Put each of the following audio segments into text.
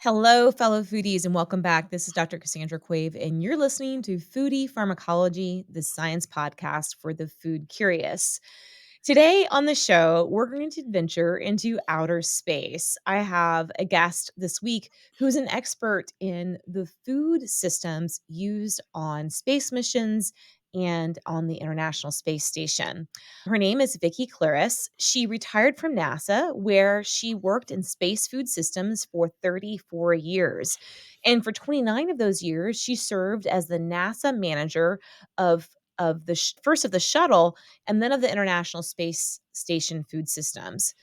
Hello, fellow foodies, and welcome back. This is Dr. Cassandra Quave, and you're listening to Foodie Pharmacology, the science podcast for the food curious. Today on the show, we're going to venture into outer space. I have a guest this week who's an expert in the food systems used on space missions and on the International Space Station. Her name is Vickie Kloeris. She retired from NASA, where she worked in space food systems for 34 years. And for 29 of those years, she served as the NASA manager of first of the shuttle and then of the International Space Station food systems.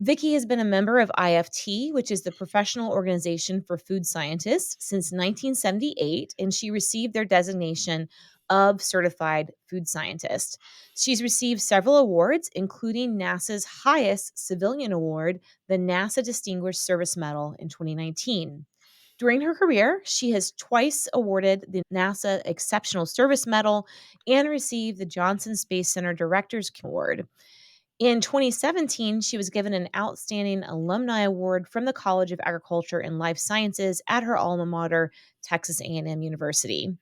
Vickie has been a member of IFT, which is the Professional Organization for Food Scientists, since 1978, and she received their designation of Certified Food Scientist. She's received several awards, including NASA's highest civilian award, the NASA Distinguished Service Medal in 2019. During her career, she has twice awarded the NASA Exceptional Service Medal and received the Johnson Space Center Director's Award. In 2017, she was given an Outstanding Alumni Award from the College of Agriculture and Life Sciences at her alma mater, Texas A&M University.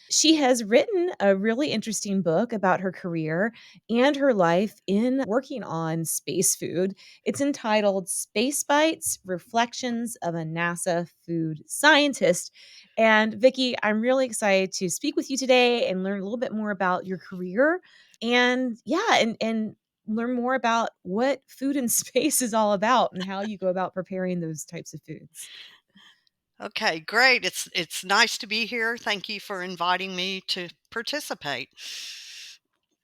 She has written a really interesting book about her career and her life in working on space food. It's entitled Space Bites: Reflections of a NASA Food Scientist. And Vickie, I'm really excited to speak with you today and learn a little bit more about your career and and learn more about what food in space is all about and how you go about preparing those types of foods. Okay, great. It's nice to be here. Thank you for inviting me to participate.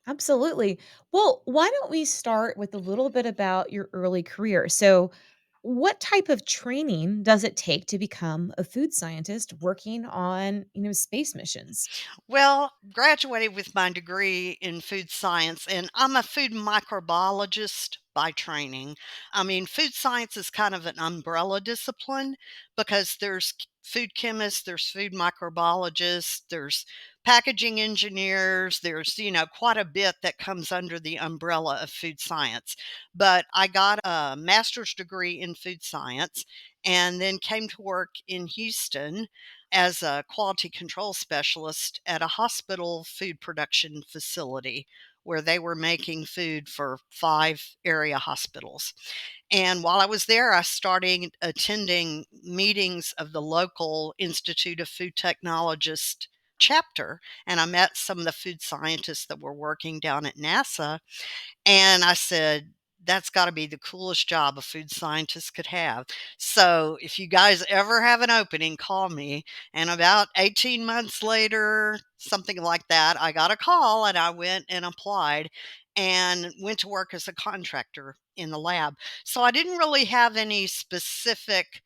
Absolutely. Well, why don't we start with a little bit about your early career? So, what type of training does it take to become a food scientist working on, space missions? Well, graduated with my degree in food science, and I'm a food microbiologist by training. I mean, food science is kind of an umbrella discipline because there's food chemists, there's food microbiologists, there's packaging engineers, there's quite a bit that comes under the umbrella of food science. But I got a master's degree in food science and then came to work in Houston as a quality control specialist at a hospital food production facility where they were making food for 5 area hospitals. And while I was there, I started attending meetings of the local Institute of Food Technologists chapter, and I met some of the food scientists that were working down at NASA, and I said, that's got to be the coolest job a food scientist could have. So if you guys ever have an opening, call me. And about 18 months later, something like that, I got a call and I went and applied and went to work as a contractor in the lab. So I didn't really have any specific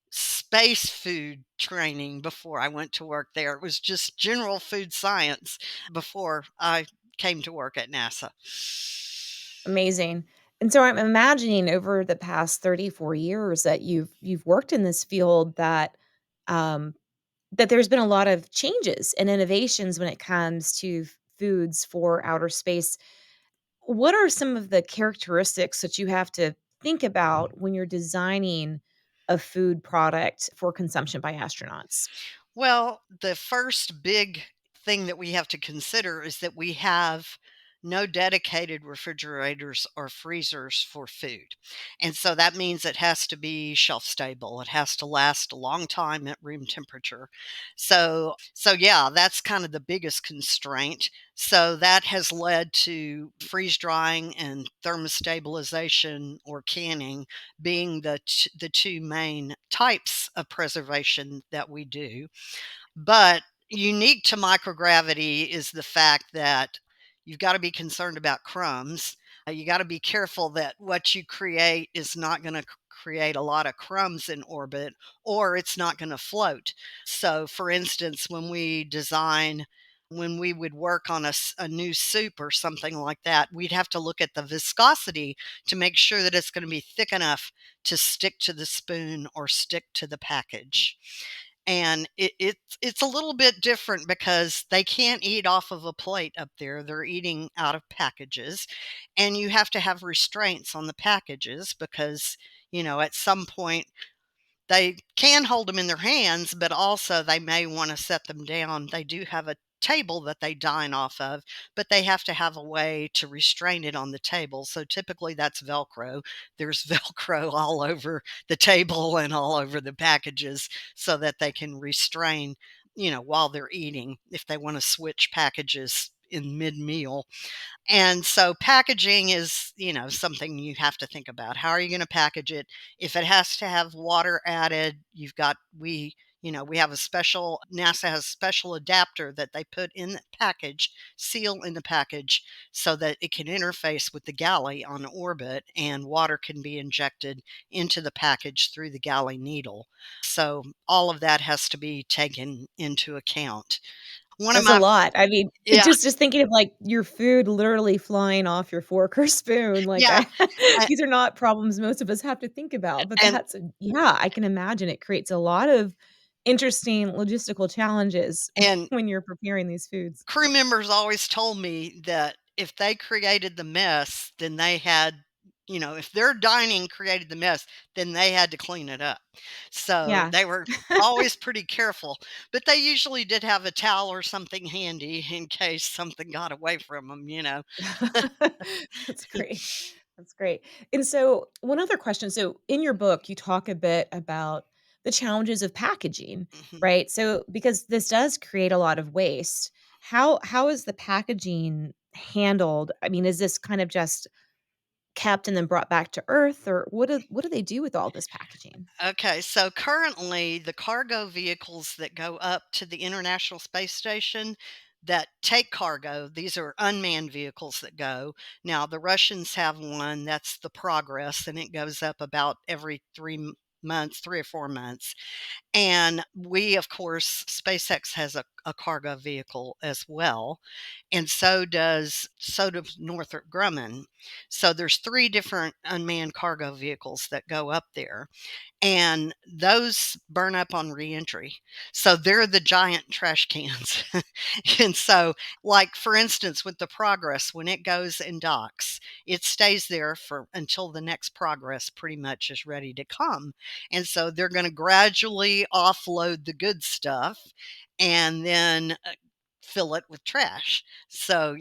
space food training before I went to work there. It was just general food science before I came to work at NASA. Amazing. And so I'm imagining over the past 34 years that you've worked in this field um that there's been a lot of changes and innovations when it comes to foods for outer space. What are some of the characteristics that you have to think about when you're designing a food product for consumption by astronauts? Well, the first big thing that we have to consider is that we have no dedicated refrigerators or freezers for food. And so that means it has to be shelf stable. It has to last a long time at room temperature. So yeah, that's kind of the biggest constraint. So that has led to freeze drying and thermostabilization or canning being the two main types of preservation that we do. But unique to microgravity is the fact that you've got to be concerned about crumbs. You got to be careful that what you create is not going to create a lot of crumbs in orbit or it's not going to float. So, for instance, when we would work on a new soup or something like that, we'd have to look at the viscosity to make sure that it's going to be thick enough to stick to the spoon or stick to the package. And it's a little bit different because they can't eat off of a plate up there. They're eating out of packages, and you have to have restraints on the packages because, at some point They can hold them in their hands, but also they may wanna set them down. They do have a table that they dine off of, but they have to have a way to restrain it on the table, so typically that's Velcro. There's Velcro all over the table and all over the packages so that they can restrain, while they're eating if they wanna switch packages in mid-meal. And so packaging is, something you have to think about. How are you going to package it? If it has to have water added, we have a special, NASA has a special adapter that they put in the package, seal in the package so that it can interface with the galley on orbit and water can be injected into the package through the galley needle. So all of that has to be taken into account. One of That's a my, lot. I mean, it yeah, just thinking of, like, your food literally flying off your fork or spoon, like, yeah. I these are not problems most of us have to think about, but And that's yeah, I can imagine it creates a lot of interesting logistical challenges and when you're preparing these foods. crew members always told me that if they created the mess, then they had, if their dining created the mess, then they had to clean it up. So Yeah. they were always pretty careful, but they usually did have a towel or something handy in case something got away from them. That's great. That's great. And so, one other question. So, in your book, you talk a bit about the challenges of packaging, Mhm. right? So, because this does create a lot of waste, how is the packaging handled? I mean, is this kind of just kept and then brought back to Earth, or what do they do with all this packaging? Okay, so currently the cargo vehicles that go up to the International Space Station that take cargo, these are unmanned vehicles that go. Now, the Russians have one that's the Progress, and it goes up about every months, 3 or 4 months. And we, of course, SpaceX has a cargo vehicle as well, and so does Northrop Grumman. So there's three different unmanned cargo vehicles that go up there and those burn up on reentry. So they're the giant trash cans. And so, like for instance, with the Progress, when it goes and docks, it stays there for until the next Progress pretty much is ready to come. And so they're going to gradually offload the good stuff and then fill it with trash. So,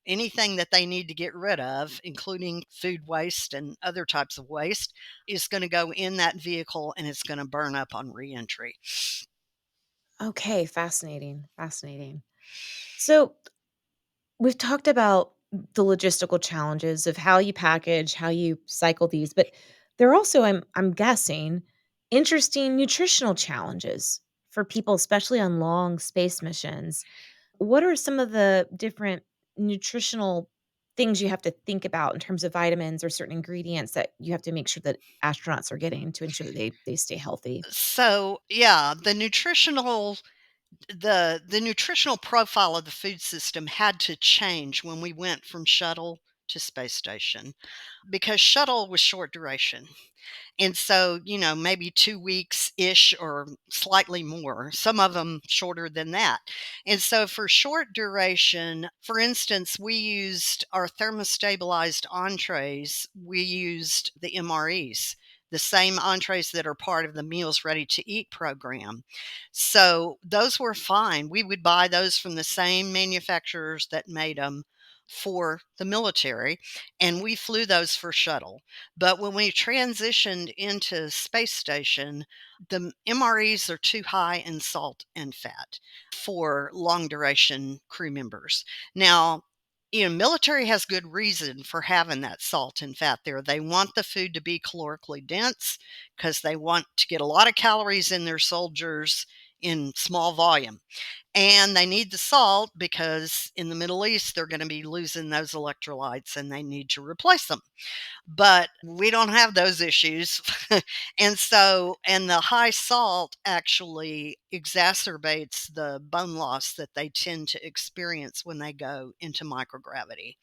anything that they need to get rid of, including food waste and other types of waste, is going to go in that vehicle and it's going to burn up on reentry. Okay, fascinating. Fascinating. So, we've talked about the logistical challenges of how you package, how you cycle these, but there are also, I'm guessing, interesting nutritional challenges for people, especially on long space missions. What are some of the different nutritional things you have to think about in terms of vitamins or certain ingredients that you have to make sure that astronauts are getting to ensure that they stay healthy? So, yeah, the nutritional profile of the food system had to change when we went from shuttle to space station because shuttle was short duration. And so, maybe 2 weeks ish or slightly more, some of them shorter than that. And so, for short duration, for instance, we used our thermostabilized entrees, we used the MREs, the same entrees that are part of the Meals Ready to Eat program. So, those were fine. We would buy those from the same manufacturers that made them for the military, and we flew those for shuttle. But when we transitioned into space station, the MREs are too high in salt and fat for long duration crew members. Now, military has good reason for having that salt and fat there. They want the food to be calorically dense because they want to get a lot of calories in their soldiers in small volume. And they need the salt because in the Middle East, they're going to be losing those electrolytes and they need to replace them, but we don't have those issues. And the high salt actually exacerbates the bone loss that they tend to experience when they go into microgravity.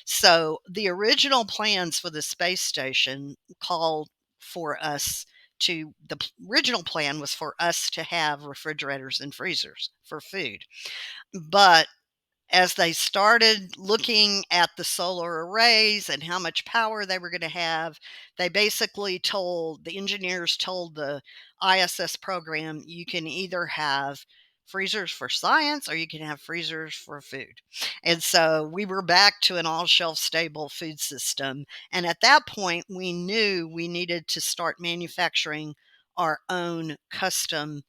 So the original plans for the space station called for us the original plan was for us to have refrigerators and freezers for food. But as they started looking at the solar arrays and how much power they were going to have, they basically told the engineers told the ISS program, you can either have freezers for science or you can have freezers for food. And so we were back to an all shelf stable food system. And at that point, we knew we needed to start manufacturing our own custom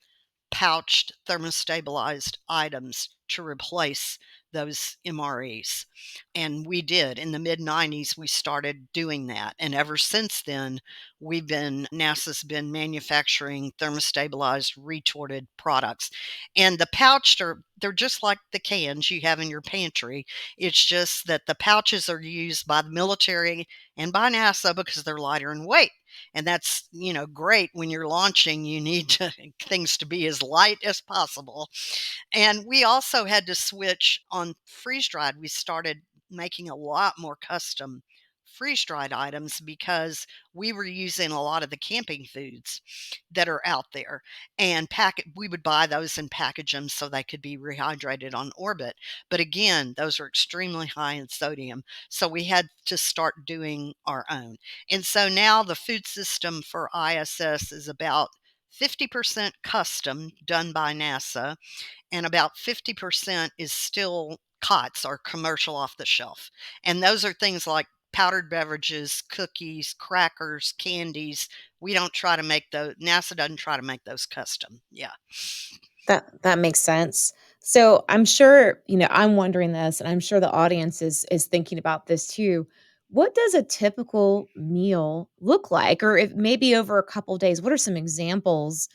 pouched thermostabilized items to replace those MREs. And we did. In the mid 90s, we started doing that. And ever since then, NASA's been manufacturing thermostabilized retorted products. And the pouched they're just like the cans you have in your pantry. It's just that the pouches are used by the military and by NASA because they're lighter in weight. And that's, great when you're launching, you need things to be as light as possible. And we also had to switch on freeze dried. We started making a lot more custom freeze dried items because we were using a lot of the camping foods that are out there, and we would buy those and package them so they could be rehydrated on orbit. But again, those are extremely high in sodium, so we had to start doing our own. And so now the food system for ISS is about 50% custom done by NASA, and about 50% is still COTS, or commercial off the shelf. And those are things like powdered beverages, cookies, crackers, candies. We don't try to make those, NASA doesn't try to make those custom. Yeah. That makes sense. So, I'm sure, I'm wondering this, and I'm sure the audience is thinking about this too. What does a typical meal look like? Or if maybe over a couple days, what are some examples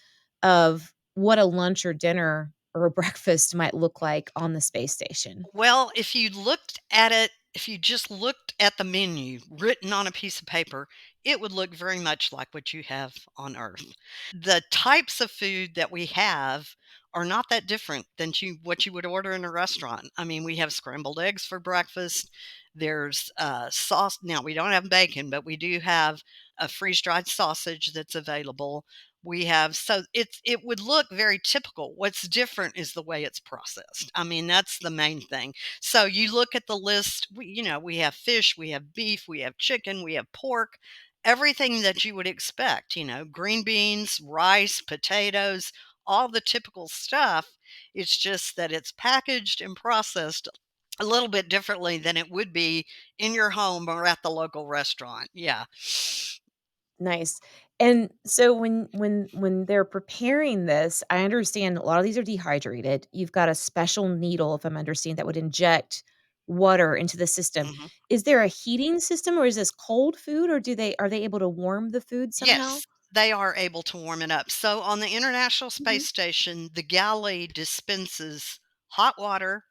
of what a lunch or dinner or a breakfast might look like on the space station? Well, if you just looked at the menu written on a piece of paper, it would look very much like what you have on Earth. The types of food that we have are not that different than what you would order in a restaurant. I mean, we have scrambled eggs for breakfast. There's sauce. Now, we don't have bacon, but we do have a freeze dried sausage that's available. We have, so it would look very typical. What's different is the way it's processed. I mean, that's the main thing. So you look at the list, we have fish, we have beef, we have chicken, we have pork, everything that you would expect, green beans, rice, potatoes, all the typical stuff. It's just that it's packaged and processed a little bit differently than it would be in your home or at the local restaurant. Yeah. Nice. And so when they're preparing this, I understand a lot of these are dehydrated. You've got a special needle, if I'm understanding, that would inject water into the system. Mhm. Is there a heating system, or is this cold food, or are they able to warm the food somehow? Yes, they are able to warm it up. So on the International Mhm. Space Station, the galley dispenses hot water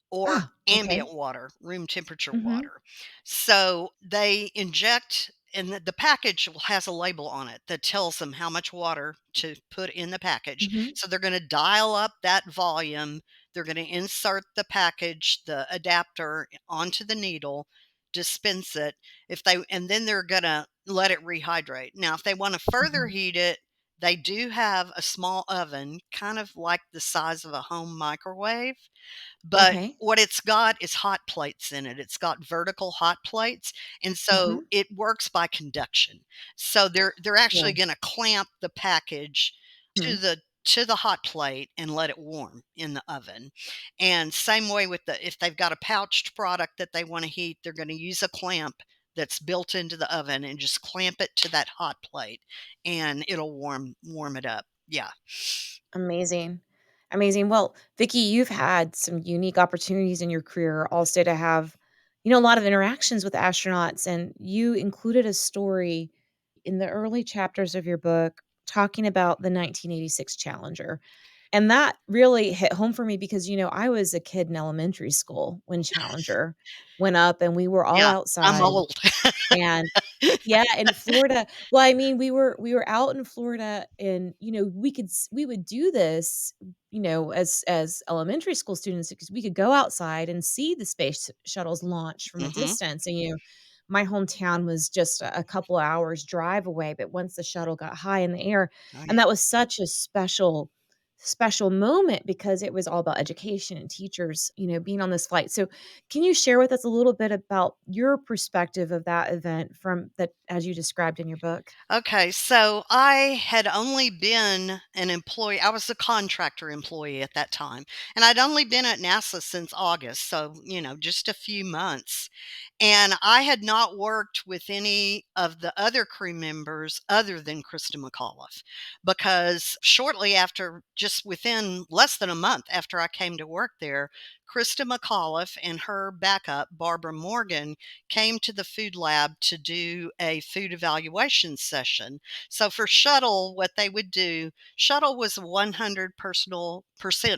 or Ah, okay. ambient water, room temperature Mhm. water. So they inject, and the package has a label on it that tells them how much water to put in the package. Mhm. So they're going to dial up that volume. They're going to insert the package, the adapter onto the needle, dispense it. And then they're going to let it rehydrate. Now, if they want to further Mhm. heat it, they do have a small oven, kind of like the size of a home microwave, but Okay. what it's got is hot plates in it. It's got vertical hot plates, and so Mhm. it works by conduction. So they're actually Cool. gonna clamp the package to Mhm. the hot plate and let it warm in the oven. And same way with if they've got a pouched product that they wanna heat, they're gonna use a clamp that's built into the oven and just clamp it to that hot plate, and it'll warm it up. Yeah. Amazing. Amazing. Well, Vicky, you've had some unique opportunities in your career also to have, a lot of interactions with astronauts. And you included a story in the early chapters of your book talking about the 1986 Challenger. And that really hit home for me because, I was a kid in elementary school when Challenger went up and we were all Yeah, I'm outside. old. And yeah, in Florida. Well, I mean, we were out in Florida and, we would do this, as elementary school students because we could go outside and see the space shuttles launch from a Mhm. distance. And, my hometown was just a couple hours drive away, but once the shuttle got high in the air, Oh, yeah. and that was such a special special moment because it was all about education and teachers, being on this flight. So, can you share with us a little bit about your perspective of that event from that as you described in your book? Okay, so I had only been an employee. I was a contractor employee at that time, and I'd only been at NASA since August, so, just a few months. And I had not worked with any of the other crew members other than Krista McAuliffe because shortly after, just within less than a month after I came to work there, Krista McAuliffe and her backup, Barbara Morgan, came to the food lab to do a food evaluation session. So for Shuttle, what they would do, Shuttle was a 100%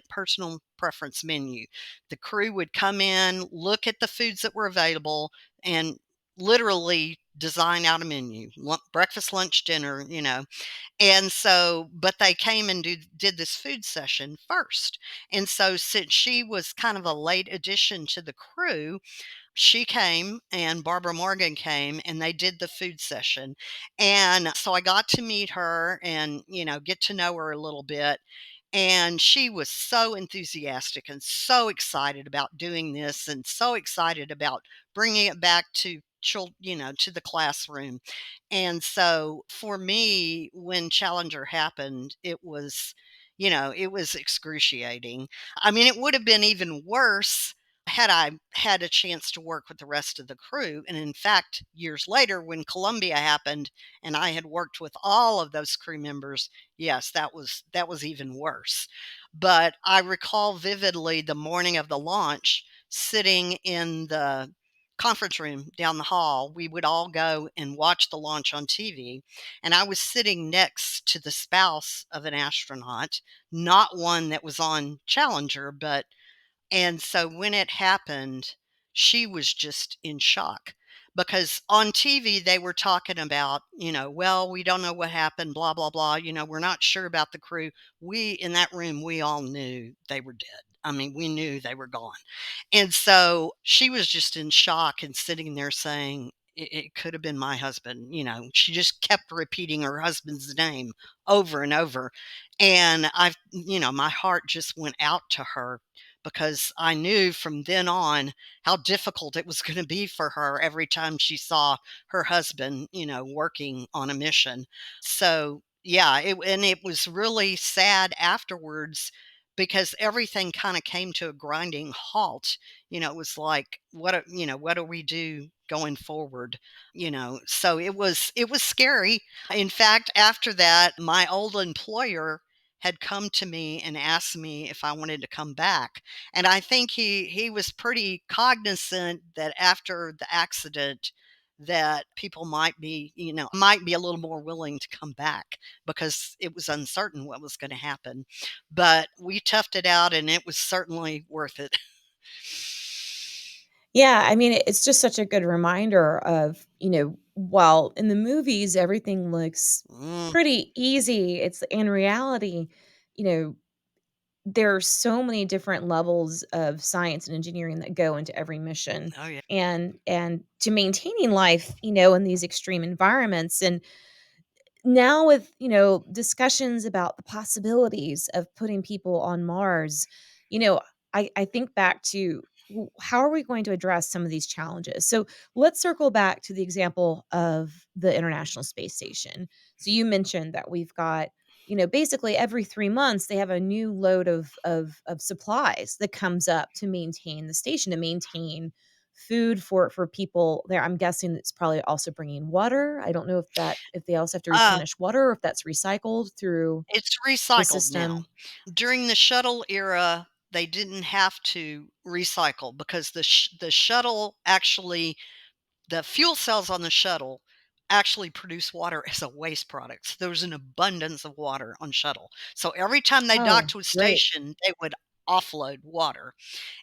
personal preference menu. The crew would come in, look at the foods that were available, and literally design out a menu, breakfast, lunch, dinner. And so, but they came and did this food session first. And so, since she was kind of a late addition to the crew, she came and Barbara Morgan came and they did the food session. And so I got to meet her and, get to know her a little bit. And she was so enthusiastic and so excited about doing this and so excited about bringing it back to to the classroom. And so for me, when Challenger happened, it was excruciating. I mean, it would have been even worse had I had a chance to work with the rest of the crew. And in fact, years later, when Columbia happened and I had worked with all of those crew members, yes, that was even worse. But I recall vividly the morning of the launch, sitting in the conference room down the hall. We would all go and watch the launch on TV, and I was sitting next to the spouse of an astronaut, not one that was on Challenger, but and so when it happened, she was just in shock because on TV they were talking about, well, we don't know what happened, blah, blah, blah. We're not sure about the crew. We in that room, we all knew they were dead. I mean, we knew they were gone. And so she was just in shock and sitting there saying, it could have been my husband. She just kept repeating her husband's name over and over. And my heart just went out to her because I knew from then on how difficult it was going to be for her every time she saw her husband, working on a mission. So, yeah, and it was really sad afterwards because everything kind of came to a grinding halt. It was like, what do we do going forward? So it was scary. In fact, after that, my old employer had come to me and asked me if I wanted to come back. And I think he was pretty cognizant that after the accident that people might be a little more willing to come back because it was uncertain what was going to happen. But we toughed it out and it was certainly worth it. Yeah, I mean, it's just such a good reminder of, while in the movies everything looks Mm, pretty easy, it's in reality, you know, there are so many different levels of science and engineering that go into every mission oh yeah. and to maintaining life, in these extreme environments. And now with, discussions about the possibilities of putting people on Mars, you know, I think back to how are we going to address some of these challenges? So let's circle back to the example of the International Space Station. So you mentioned that we've got, basically every 3 months they have a new load of supplies that comes up to maintain the station, to maintain food for people there. I'm guessing it's probably also bringing water. I don't know if they also have to Uh, replenish water or if that's recycled through it's the recycled now. system. During the shuttle era, they didn't have to recycle because the shuttle actually, the fuel cells on the shuttle actually produce water as a waste product. So there was an abundance of water on shuttle. So every time they docked Oh, to a great. station, they would offload water.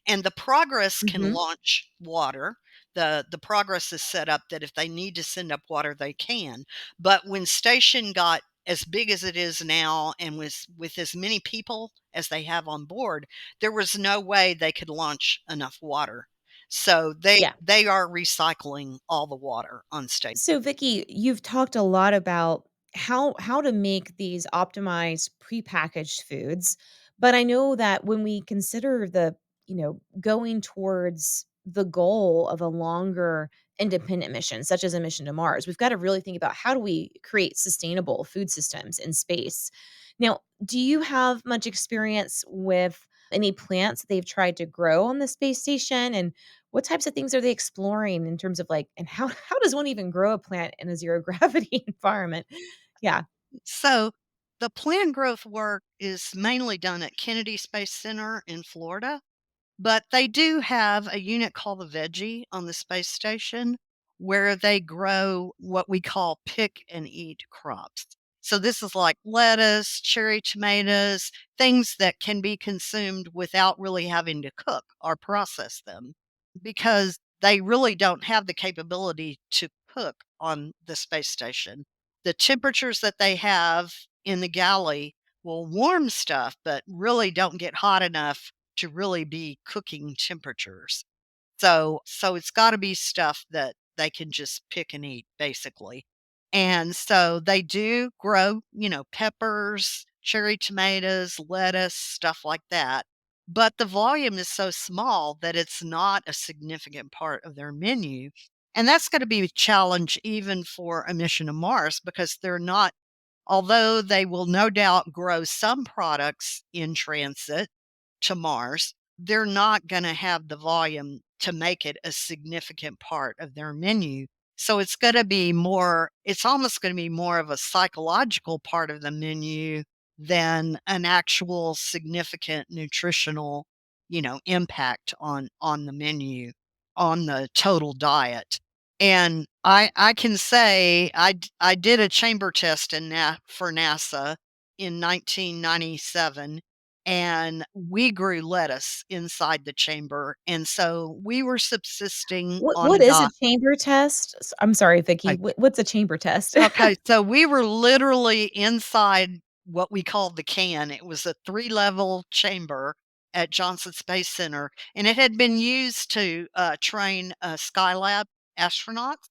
And the Progress can Mhm. launch water. The Progress is set up that if they need to send up water, they can. But when station got as big as it is now and with as many people as they have on board, there was no way they could launch enough water. So they Yeah. they are recycling all the water on state. So, Vicky, you've talked a lot about how to make these optimized prepackaged foods. But I know that when we consider going towards the goal of a longer independent mission, such as a mission to Mars, we've got to really think about how do we create sustainable food systems in space. Now, do you have much experience with any plants that they've tried to grow on the space station? And what types of things are they exploring in terms of like, and how does one even grow a plant in a zero gravity environment? Yeah. So, the plant growth work is mainly done at Kennedy Space Center in Florida, but they do have a unit called the Veggie on the space station where they grow what we call pick and eat crops. So, this is like lettuce, cherry tomatoes, things that can be consumed without really having to cook or process them because they really don't have the capability to cook on the space station. The temperatures that they have in the galley will warm stuff, but really don't get hot enough to really be cooking temperatures. So it's gotta be stuff that they can just pick and eat, basically. And so they do grow, peppers, cherry tomatoes, lettuce, stuff like that, but the volume is so small that it's not a significant part of their menu, and that's gonna be a challenge even for a mission to Mars because they're not although they will no doubt grow some products in transit to Mars, they're not gonna have the volume to make it a significant part of their menu. So it's almost gonna be more of a psychological part of the menu than an actual significant nutritional, impact on the menu, on the total diet. And I can say I did a chamber test for NASA in 1997, and we grew lettuce inside the chamber, and so we were subsisting on a What is a diet. chamber test? I'm sorry, Vicky. What's a chamber test? Okay, so we were literally inside what we called the can. It was a three-level chamber at Johnson Space Center, and it had been used to, train, Skylab astronauts.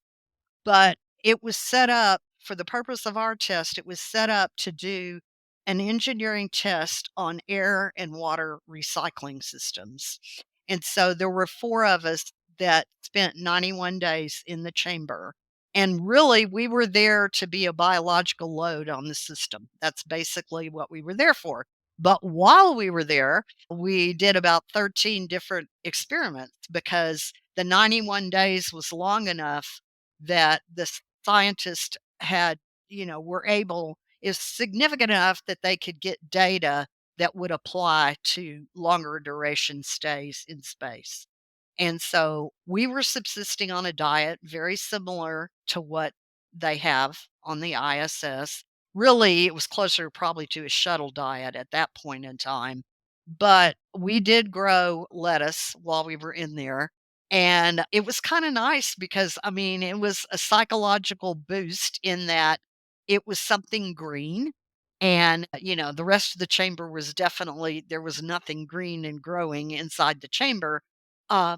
But it was set up for the purpose of our test, it was set up to do an engineering test on air and water recycling systems. And so there were 4 of us that spent 91 days in the chamber. And really, we were there to be a biological load on the system. That's basically what we were there for. But while we were there, we did about 13 different experiments because the 91 days was long enough that the scientists had, were able is significant enough that they could get data that would apply to longer duration stays in space. And so we were subsisting on a diet very similar to what they have on the ISS. Really, it was closer probably to a shuttle diet at that point in time. But we did grow lettuce while we were in there. And it was kind of nice because, I mean, it was a psychological boost in that it was something green. And, the rest of the chamber was definitely, there was nothing green and growing inside the chamber. Uh,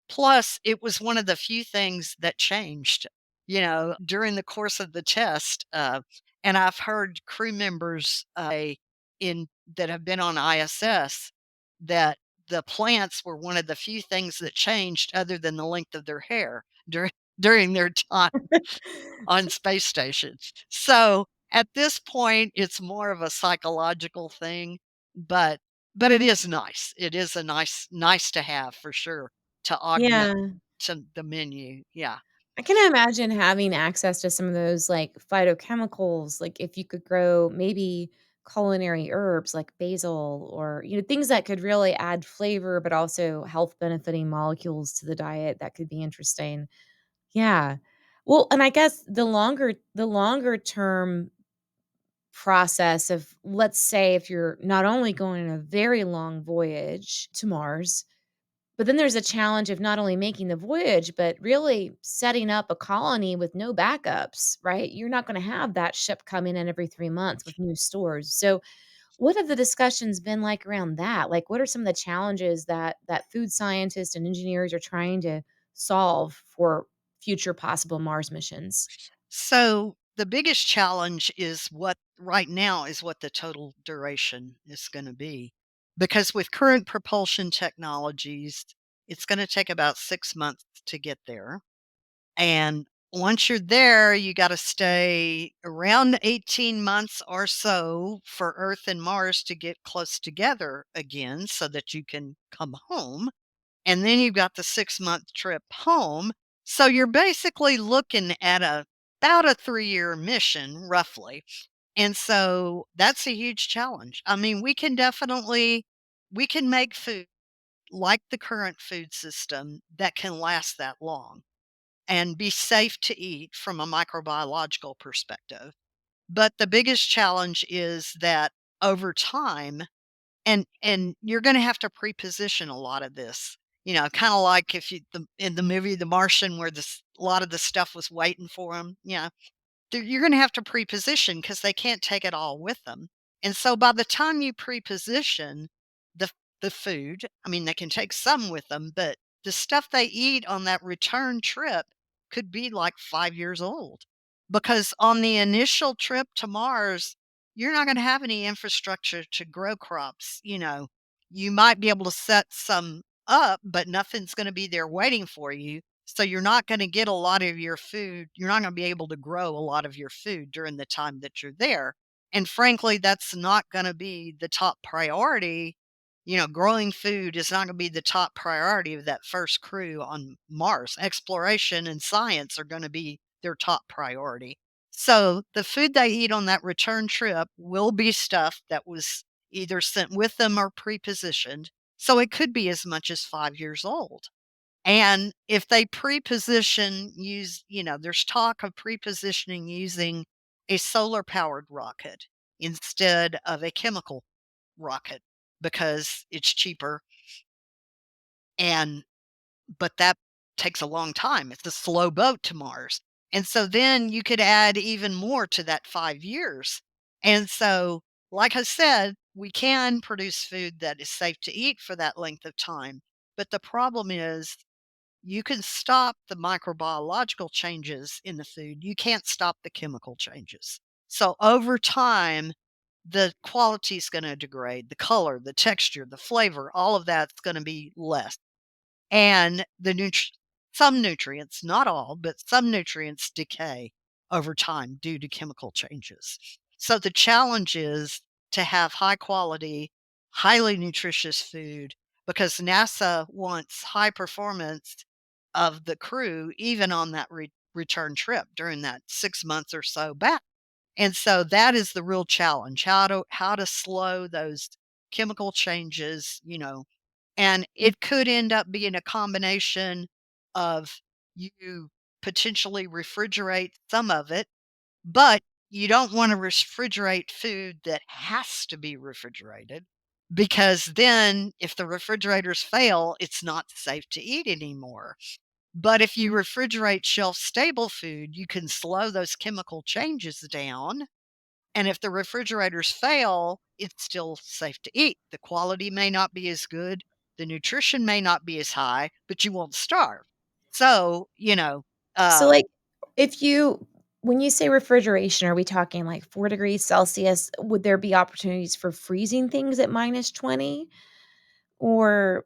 Plus, it was one of the few things that changed, during the course of the test, and I've heard crew members, in that have been on ISS that the plants were one of the few things that changed other than the length of their hair during their time on space stations. So, at this point, it's more of a psychological thing, but it is nice. It is a nice to have for sure to augment Yeah. to the menu. Yeah. I can imagine having access to some of those, like, phytochemicals, like, if you could grow maybe culinary herbs like basil or, things that could really add flavor, but also health benefiting molecules to the diet, that could be interesting. Yeah. Well, and I guess the longer term process of, let's say, if you're not only going on a very long voyage to Mars, but then there's a challenge of not only making the voyage, but really setting up a colony with no backups, right? You're not gonna have that ship coming in every 3 months with new stores. So, what have the discussions been like around that? Like, what are some of the challenges that food scientists and engineers are trying to solve for future possible Mars missions? the biggest challenge is what right now is what the total duration is gonna be. Because with current propulsion technologies, it's gonna take about 6 months to get there. And once you're there, you gotta stay around 18 months or so for Earth and Mars to get close together again so that you can come home. And then you've got the 6-month trip home. So you're basically looking at about a 3-year mission, roughly. And so that's a huge challenge. I mean, we can make food like the current food system that can last that long and be safe to eat from a microbiological perspective. But the biggest challenge is that over time, and you're gonna have to preposition a lot of this, kinda like if you in the movie The Martian where this a lot of the stuff was waiting for them. You're gonna have to preposition because they can't take it all with them. And so by the time you preposition the the food, I mean, they can take some with them, but the stuff they eat on that return trip could be like 5 years old. Because on the initial trip to Mars, you're not gonna have any infrastructure to grow crops. You might be able to set some up, but nothing's gonna be there waiting for you. So you're not gonna get a lot of your food, you're not gonna be able to grow a lot of your food during the time that you're there. And frankly, that's not gonna be the top priority. Growing food is not gonna be the top priority of that first crew on Mars. Exploration and science are gonna be their top priority. So the food they eat on that return trip will be stuff that was either sent with them or prepositioned. So it could be as much as 5 years old. And if they there's talk of prepositioning using a solar powered rocket instead of a chemical rocket because it's cheaper and but that takes a long time. It's a slow boat to Mars. And so then you could add even more to that 5 years. And so, like I said, we can produce food that is safe to eat for that length of time. But the problem is you can stop the microbiological changes in the food. You can't stop the chemical changes. So over time, the quality is going to degrade, the color, the texture, the flavor, all of that's going to be less. And some nutrients, not all, but some nutrients decay over time due to chemical changes. So the challenge is to have high quality, highly nutritious food because NASA wants high performance of the crew even on that return trip during that 6 months or so back. And so that is the real challenge, how to slow those chemical changes, and it could end up being a combination of you potentially refrigerate some of it, but you don't wanna refrigerate food that has to be refrigerated because then if the refrigerators fail, it's not safe to eat anymore. But if you refrigerate shelf-stable food, you can slow those chemical changes down, and if the refrigerators fail, it's still safe to eat. The quality may not be as good, the nutrition may not be as high, but you won't starve. So, So, uh, like, if you when you say refrigeration, are we talking like 4 degrees Celsius? Would there be opportunities for freezing things at -20 or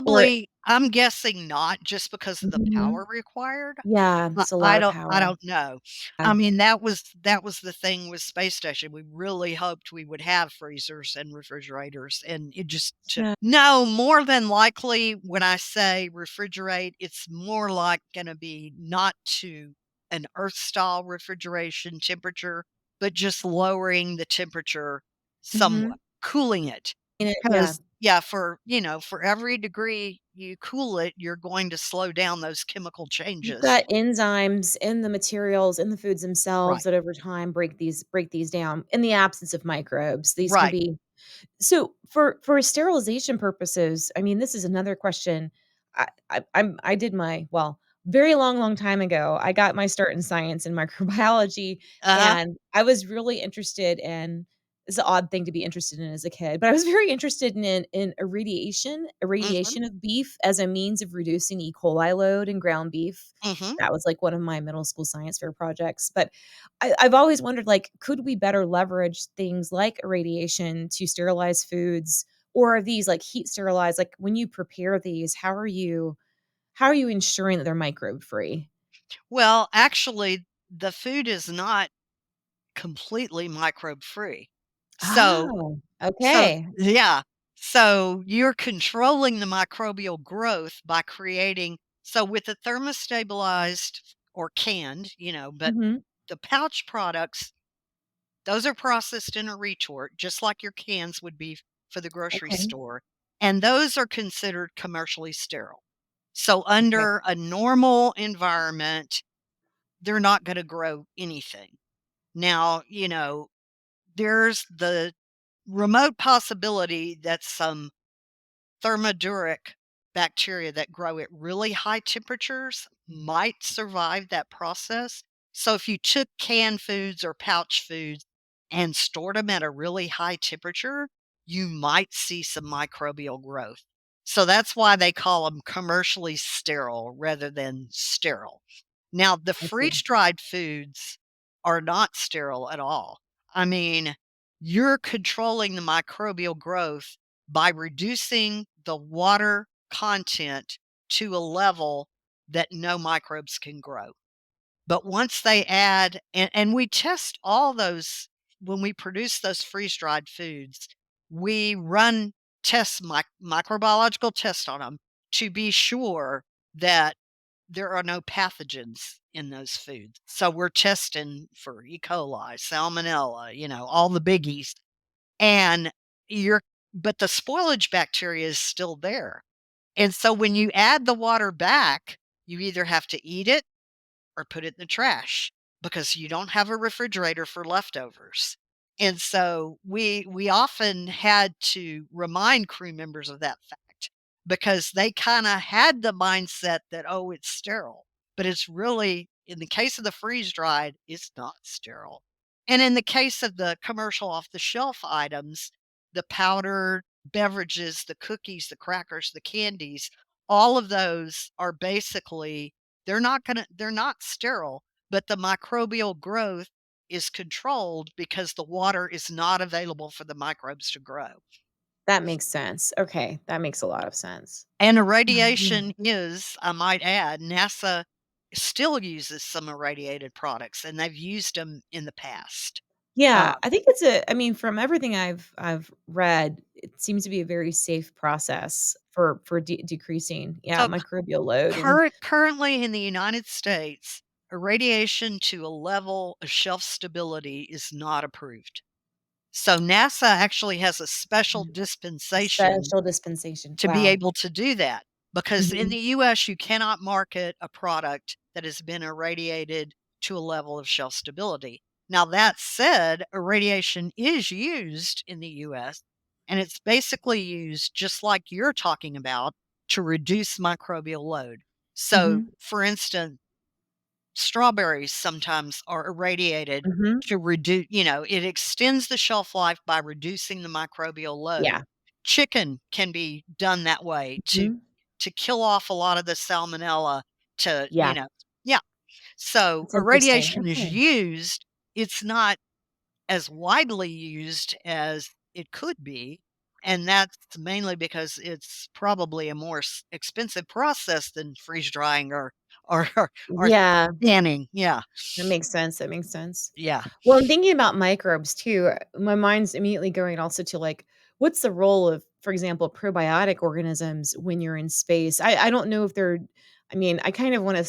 or probably, I'm guessing not just because of the Mhm. power required. Yeah, I it's a lot I of don't I power. don't know. Yeah. I mean, that was the thing with space station. We really hoped we would have freezers and refrigerators, and it just took Yeah. no, more than likely, when I say refrigerate, it's more like gonna be not to an Earth-style refrigeration temperature, but just lowering the temperature Mhm. somewhat, cooling it. Yeah. Because yeah, for every degree you cool it, you're going to slow down those chemical You've changes. got enzymes in the materials, in the foods themselves Right, that over time break these down in the absence of microbes. These can right. be so for sterilization purposes, I mean, this is another question. I did my well, very long time ago, I got my start in science and microbiology, Uh-huh. and I was really interested in It's an odd thing to be interested in as a kid, but I was very interested in Mhm, irradiation of beef as a means of reducing E. coli load in ground beef. mhm. That was, like, one of my middle school science fair projects, but I've always wondered, like, could we better leverage things like irradiation to sterilize foods, or are these, like, heat sterilized? Like, when you prepare these, how are you ensuring that they're microbe free? Well, actually, the food is not completely microbe free. So Oh, so okay. yeah. So you're controlling the microbial growth by creating so with the thermostabilized or canned, but Mhm. the pouch products, those are processed in a retort, just like your cans would be for the grocery Okay, store, and those are considered commercially sterile. So okay. under a normal environment, they're not gonna grow anything. Now, there's the remote possibility that some thermoduric bacteria that grow at really high temperatures might survive that process. So if you took canned foods or pouch foods and stored them at a really high temperature, you might see some microbial growth. So that's why they call them commercially sterile rather than sterile. Now, the I see. freeze dried foods are not sterile at all. I mean, you're controlling the microbial growth by reducing the water content to a level that no microbes can grow. But once they add and we test all those when we produce those freeze-dried foods, we run tests, microbiological tests on them to be sure that there are no pathogens in those foods. So we're testing for E. coli, salmonella, all the biggies. And you're but the spoilage bacteria is still there. And so when you add the water back, you either have to eat it or put it in the trash because you don't have a refrigerator for leftovers. And so we often had to remind crew members of that fact because they kind of had the mindset that oh it's sterile, but it's really in the case of the freeze dried, it's not sterile. And in the case of the commercial off the shelf items, the powdered beverages, the cookies, the crackers, the candies, all of those are basically they're not sterile, but the microbial growth is controlled because the water is not available for the microbes to grow. That makes sense. Okay, that makes a lot of sense. And Yeah. irradiation is, I might add, NASA still uses some irradiated products, and they've used them in the past. Yeah, Uh, I think it's a I mean, from everything I've read, it seems to be a very safe process for decreasing, yeah, so microbial load and currently in the United States, irradiation to a level of shelf stability is not approved. So NASA actually has a special dispensation special dispensation. to be Wow. able to do that, because in Mhm. the US, you cannot market a product that has been irradiated to a level of shelf stability. Now, that said, irradiation is used in the US, and it's basically used just like you're talking about to reduce microbial load. So, Mhm. for instance, strawberries sometimes are irradiated Mhm. to reduce, it extends the shelf life by reducing the microbial load. Yeah. Chicken can be done that way to Mhm. kill off a lot of the salmonella to, Yeah, yeah. So it's interesting. irradiation is Okay. used. It's not as widely used as it could be. And that's mainly because it's probably a more expensive process than freeze drying or, or Yeah. canning. Yeah. That makes sense, that makes sense. Yeah. Well, I'm thinking about microbes too. My mind's immediately going also to, like, what's the role of, for example, probiotic organisms when you're in space? I don't know if they're I mean, I kind of wanna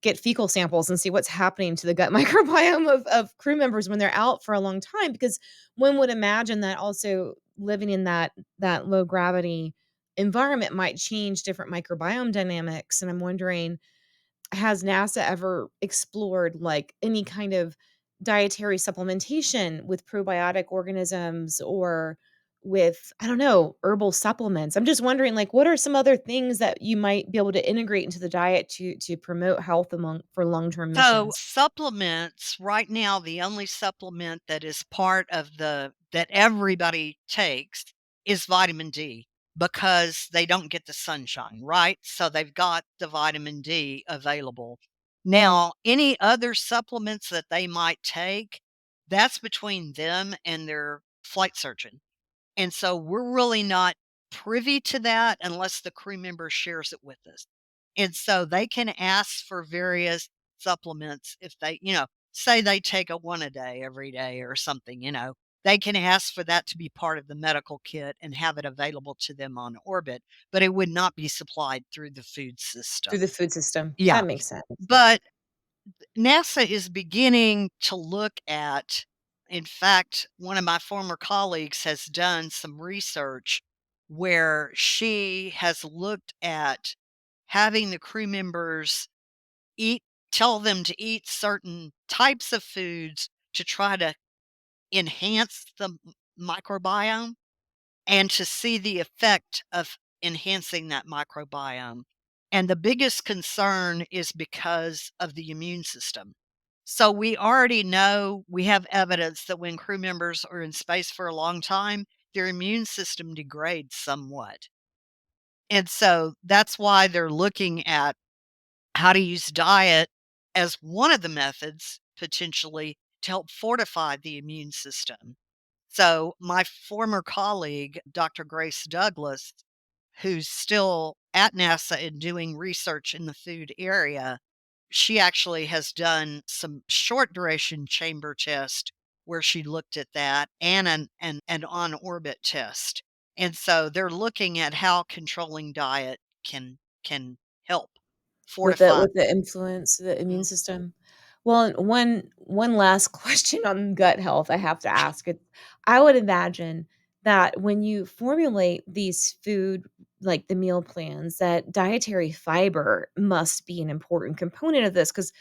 get fecal samples and see what's happening to the gut microbiome of crew members when they're out for a long time, because one would imagine that also living in that low gravity environment might change different microbiome dynamics, and I'm wondering, has NASA ever explored, like, any kind of dietary supplementation with probiotic organisms or with, I don't know, herbal supplements. I'm just wondering, like, what are some other things that you might be able to integrate into the diet to promote health among for long-term So, missions? supplements, right now, the only supplement that is part of that everybody takes is vitamin D because they don't get the sunshine, right? So they've got the vitamin D available. Now, any other supplements that they might take, that's between them and their flight surgeon. And so we're really not privy to that unless the crew member shares it with us. And so they can ask for various supplements if they, say they take a one a day every day or something, they can ask for that to be part of the medical kit and have it available to them on orbit, but it would not be supplied through the food Through the system. food system. Yeah. That makes sense. But NASA is beginning to look at, in fact, one of my former colleagues has done some research where she has looked at having the crew members eat, tell them to eat certain types of foods to try to enhance the microbiome and to see the effect of enhancing that microbiome. And the biggest concern is because of the immune system. So we already know, we have evidence that when crew members are in space for a long time, their immune system degrades somewhat. And so that's why they're looking at how to use diet as one of the methods potentially to help fortify the immune system. So, my former colleague, Dr. Grace Douglas, who's still at NASA and doing research in the food area, she actually has done some short duration chamber test where she looked at that and an on orbit test. And so they're looking at how controlling diet can help fortify. With the influence, the immune Mhm. system? Well, and one last question on gut health I have to ask it. I would imagine that when you formulate these food like the meal plans, that dietary fiber must be an important component of this. Because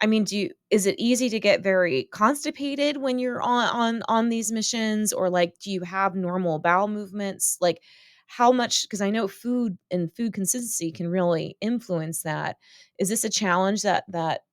I mean, do you is it easy to get very constipated when you're on these missions, or, like, do you have normal bowel movements? Like, how much? Because I know food and food consistency can really influence that. Is this a challenge that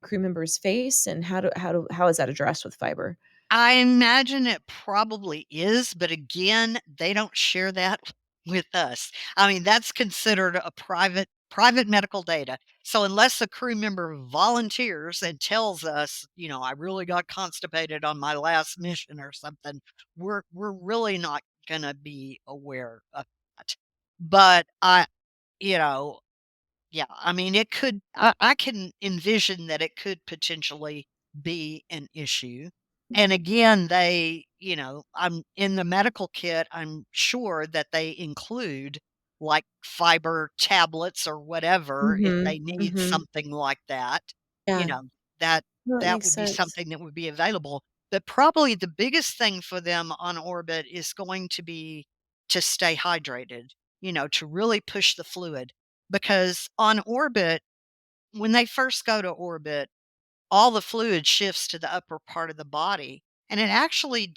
crew members face, and how is that addressed with fiber? I imagine it probably is, but again, they don't share that with us. I mean, that's considered a private medical data. So unless a crew member volunteers and tells us, I really got constipated on my last mission or something, we're really not gonna be aware of that. But you know, yeah, I mean, it could I can envision that it could potentially be an issue. And again, I'm in the medical kit, I'm sure that they include like fiber tablets or whatever if Mhm, they need mhm. something like that, you Yeah. know, that No, that that makes would be sense. something that would be available. But probably the biggest thing for them on orbit is going to be to stay hydrated, to really push the fluid because on orbit, when they first go to orbit, all the fluid shifts to the upper part of the body and it actually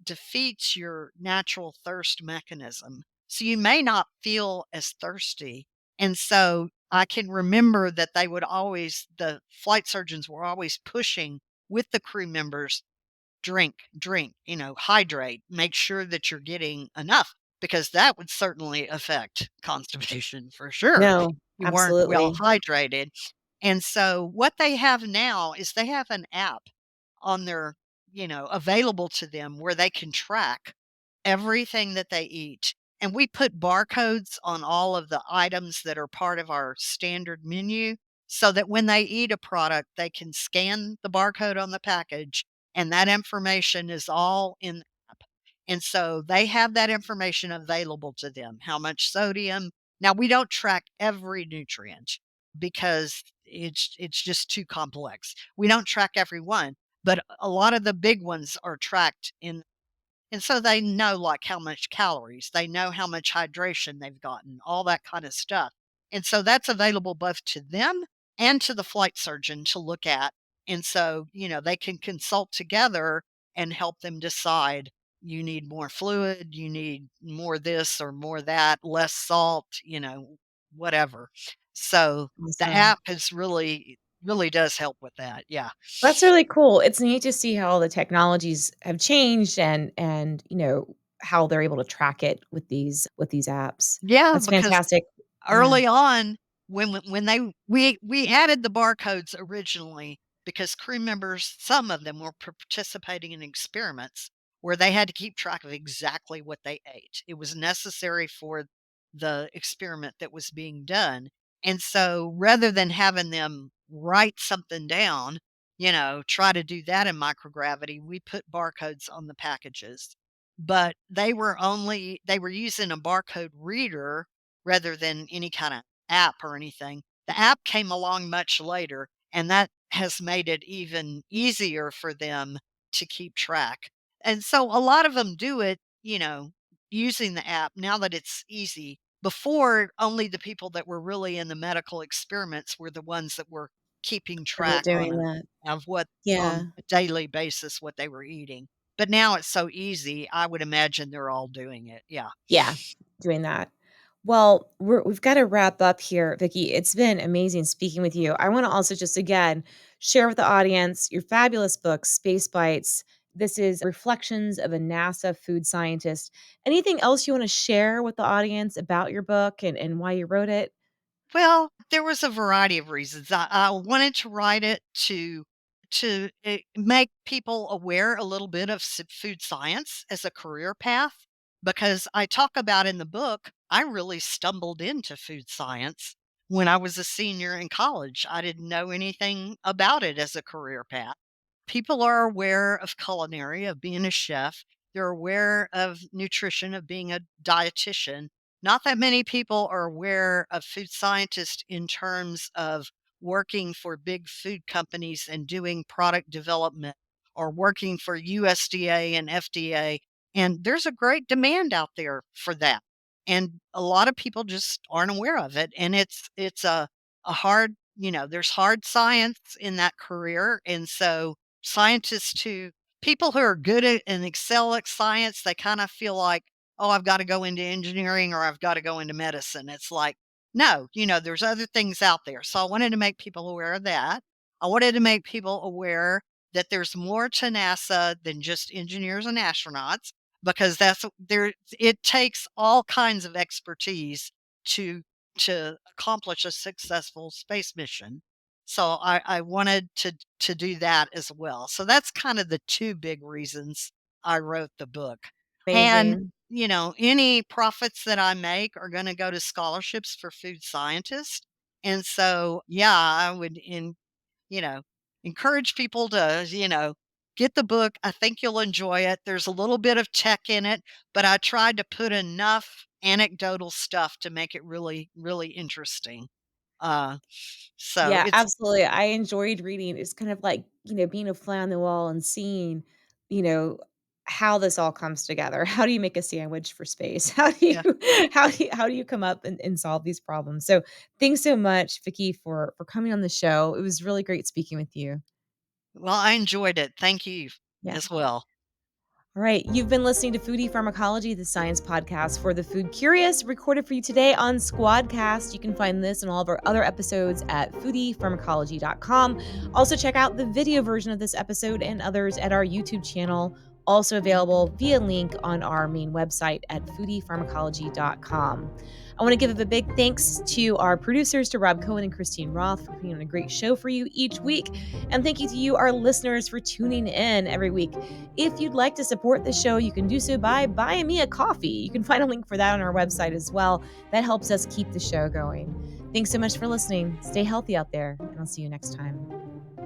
defeats your natural thirst mechanism. So you may not feel as thirsty. And so I can remember that the flight surgeons were always pushing with the crew members drink, hydrate, make sure that you're getting enough because that would certainly affect constipation for sure. No, You weren't well absolutely. hydrated. And so what they have now is they have an app on their, available to them where they can track everything that they eat. And we put barcodes on all of the items that are part of our standard menu so that when they eat a product, they can scan the barcode on the package and that information is all in the app. And so they have that information available to them. How much sodium? Now we don't track every nutrient because it's just too complex. We don't track every one, but a lot of the big ones are tracked in, and so they know like how much calories, they know how much hydration they've gotten, all that kind of stuff. And so that's available both to them and to the flight surgeon to look at. And so, they can consult together and help them decide. you need more fluid, you need more this or more that, less salt, whatever. So the Awesome. app has really does help with that. Yeah. That's really cool. It's neat to see how the technologies have changed and, how they're able to track it with these apps. Yeah, That's because fantastic. Yeah, early on, when they we added the barcodes originally because crew members, some of them were participating in experiments where they had to keep track of exactly what they ate. It was necessary for the experiment that was being done. And so rather than having them write something down, try to do that in microgravity, we put barcodes on the packages. But they were using a barcode reader rather than any kinda app or anything. The app came along much later, and that has made it even easier for them to keep track. And so a lot of them do it, using the app now that it's easy. Before, only the people that were really in the medical experiments were the ones that were keeping they were track doing that. of what Yeah. on a daily basis what they were eating. But now it's so easy, I would imagine they're all doing it. Yeah. Yeah, doing that. Well, we've got to wrap up here, Vickie. It's been amazing speaking with you. I want to also just again share with the audience your fabulous book, Space Bites. This is Reflections of a NASA Food Scientist. Anything else you want to share with the audience about your book and why you wrote it? Well, there was a variety of reasons. I wanted to write it to make people aware a little bit of food science as a career path, because I talk about in the book I really stumbled into food science when I was a senior in college. I didn't know anything about it as a career path. People are aware of culinary, of being a chef. They're aware of nutrition, of being a dietitian. Not that many people are aware of food scientists in terms of working for big food companies and doing product development or working for USDA and FDA. And there's a great demand out there for that. And a lot of people just aren't aware of it. And it's a hard, there's hard science in that career. And so scientists who people who are good at and excel at science, they kind of feel like, oh, I've got to go into engineering or I've got to go into medicine. It's like, no, there's other things out there. So I wanted to make people aware of that. I wanted to make people aware that there's more to NASA than just engineers and astronauts, because it takes all kinds of expertise to to accomplish a successful space mission. So I wanted to do that as well. So that's kind of the two big reasons I wrote the book. And, Amazing. any profits that I make are going to go to scholarships for food scientists. And so, yeah, I would you know, encourage people to, get the book. I think you'll enjoy it. There's a little bit of tech in it, but I tried to put enough anecdotal stuff to make it really, really interesting. Uh, so Yeah, it's absolutely. I enjoyed reading. It's kind of like, being a fly on the wall and seeing, you know, how this all comes together. How do you make a sandwich for space? yeah. How do you come up and solve these problems? So thanks so much, Vickie, for coming on the show. It was really great speaking with you. Well, I enjoyed it. Thank you Yeah. as well. All right. You've been listening to Foodie Pharmacology, the science podcast for the food curious, recorded for you today on Squadcast. You can find this and all of our other episodes at foodiepharmacology.com. Also, check out the video version of this episode and others at our YouTube channel, also available via link on our main website at foodiepharmacology.com. I want to give a big thanks to our producers, to Rob Cohen and Christine Roth, for putting on a great show for you each week. And thank you to you, our listeners, for tuning in every week. If you'd like to support the show, you can do so by buying me a coffee. You can find a link for that on our website as well. That helps us keep the show going. Thanks so much for listening. Stay healthy out there, and I'll see you next time.